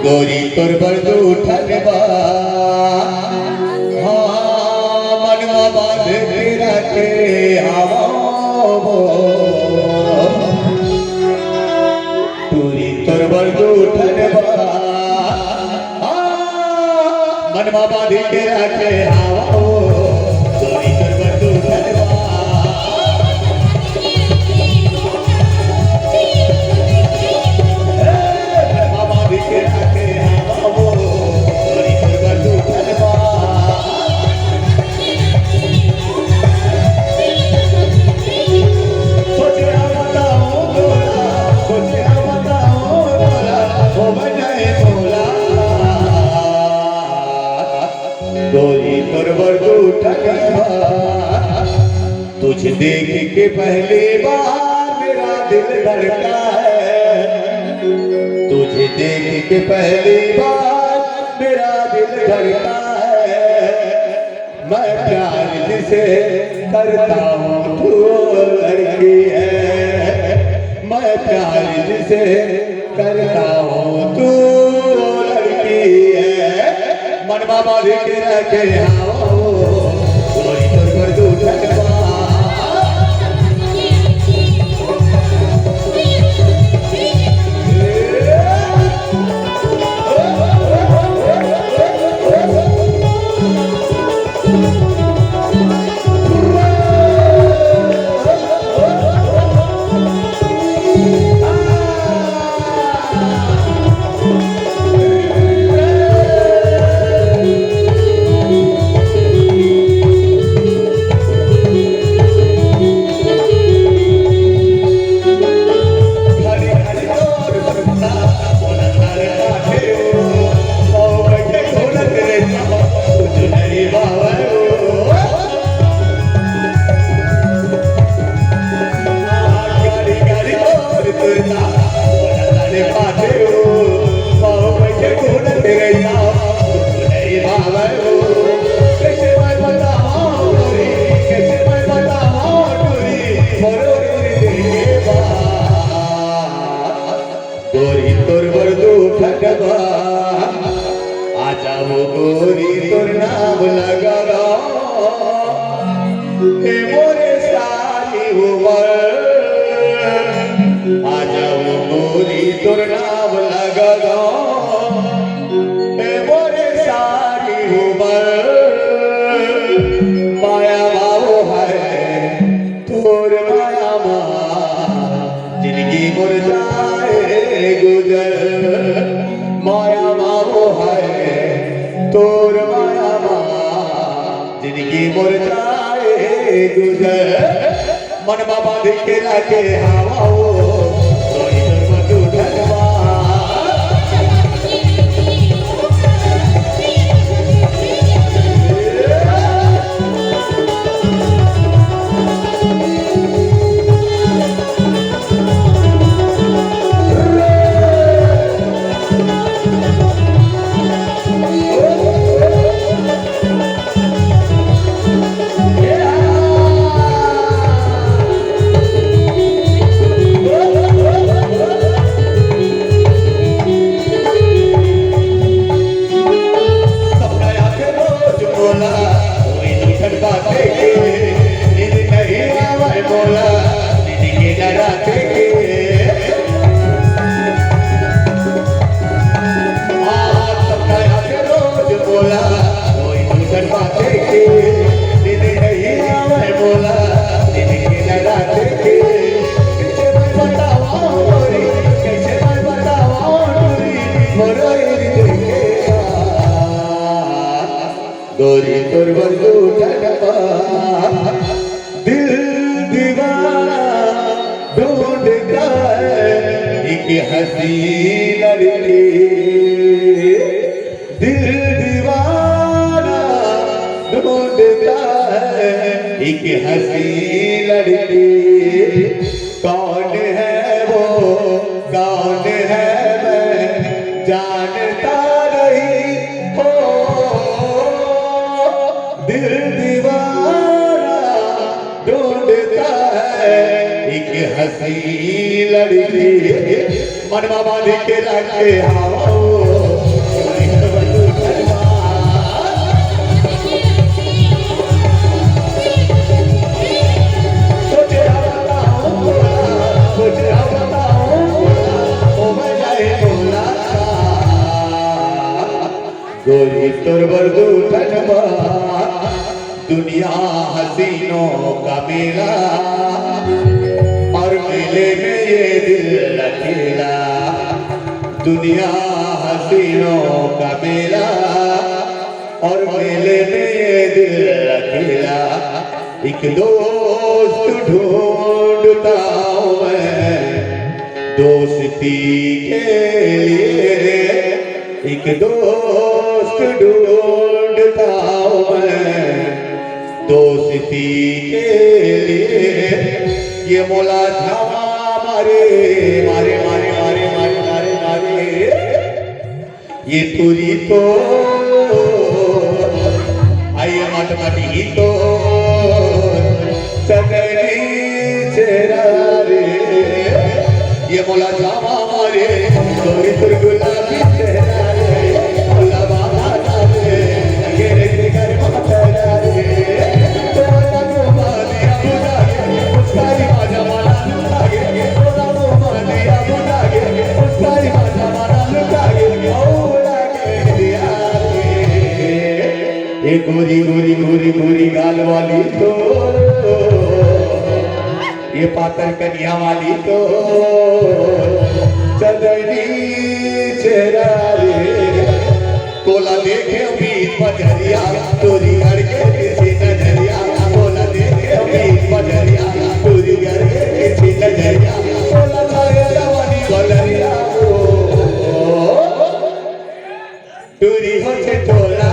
गोरी तोर बरदू ठनबा हाँ मनवा बांध के रखे आवो गोरी तोर बरदू ठनबा हाँ मनवा बांध के रखे आवो गोरी तोर बरदू ठनबा तुझे देख के पहली बार मेरा दिल धड़का है तुझे देख के पहली बार मेरा दिल धड़का है मैं प्यार जिसे करता हूँ तू लड़की है मैं प्यार जिसे करता हूँ तू लड़की है मन बाबा देख रखे आओ गोरी तोर बरदू ठनबा गोरी तोर बरदू ठनबा आ जाओ गोरी तोर नाम लगा हे मोरे सारी उमर आ जाओ गोरी तोर नाम लगा हे मोरे सारी उमर माया बाबू है तोर माया माँ जिंदगी मुर जाए गुजर माया मावो है तोर माया माँ जिंदगी मुर जाए गुजर मन बाबा देख के रखे हवाओ गोरी तोर बरदू ठनबा गोरी तोर बरदू ठनबा दिल दीवाना ढूंढता है एक हंसी लड़की दिल दीवाना ढूंढता है एक हंसी लड़की कौन है वो कौन है मैं जानता नहीं हो दिल दीवाना ढूंढता है एक हंसी लड़की मन बाबा देख के रखे आओ तोर बरदू ठनबा दुनिया हसीनों का मेला और मेले में ये दिल अकेला दुनिया हसीनों का मेला और मेले में ये दिल अकेला एक दोस्त ढूंढता हूं मैं दोस्ती के लिए एक दोस्त ढूंढता हूं मैं दोस्ती के लिए ये मौला झामा मारे मारे मारे मारे मारे मारे मारे ये तुरी तो आइए माट माटी तो सगरी चेहरा रे ये मौला झामा मारे तोरी तुर गुलाबी चेहरा रे मौला बाबा रे ये रे घर माता रे तो ना मानिया बुदा उसकारी बाजा माना लुटागे तो ना मानिया बुदा उसकारी बाजा माना लुटागे औला के दिया ये गोरी गोरी गोरी गोरी गाल वाली तो ये पातर कन्या वाली तो चंदनी चेहरा रे कोला देखे बीच बजरिया तोरी करके किसी नजरिया कोला देखे बीच बजरिया तोरी करके किसी नजरिया कोला लाए जवानी बलरिया तोरी हो छे तोला